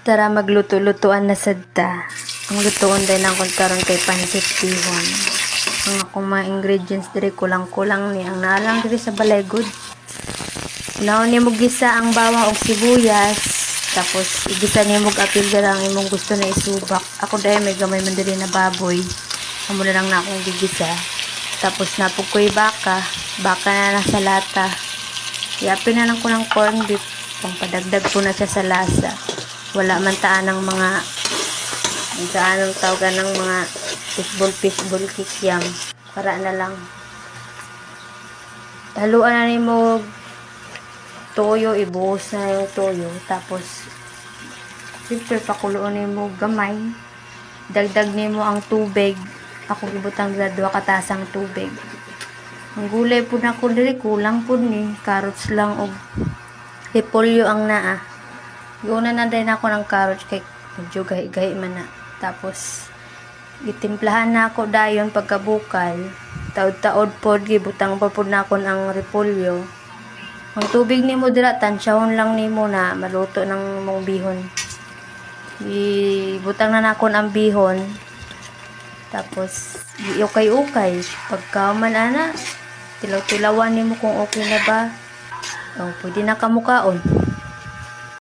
Tara magluto-lutuan na sadta. Ang lutuon din ang karon kay pansit tihon. Ang akong mga ingredients diri kulang-kulang ni ang naalang diri sa balay good. Naon ni mo gisa ang bawang ug sibuyas. Tapos igisa ni mo apil dira ang imong gusto na isubak. Ako dai may gamay man diri na baboy. Amo na lang na akong gigisa. Tapos napukoy baka na nasa lata. Iapin na lang ko ng corn beef. Pangpadagdag ko na siya sa lasa. Wala man taan ng mga anong tawagan ng mga fishball kikiam. Para na lang. Haluan na ni mo toyo, ibuhos na yung toyo. Tapos siyempre pakuluan ni mo gamay. Dagdag ni mo ang tubig. Ako gibutang sa 2 katasang tubig. Ang gulay po na ko diri kulang po ni carrots lang og repolyo ang naa. Guna na din ako ng carrots kay medyo gahi-gahi man na. Tapos gitimplahan na ako dayon pagkabukal. Taod-taod pod gibutang pa pod na ako ng repolyo. Ang tubig nimo dira tansyahon lang nimo na maluto ng mong bihon. Ibutang na nako ang bihon. Tapos iukay-ukay pagka man ana tilaw-tilawan nimo kung okay na ba. O pwede na kamukaon.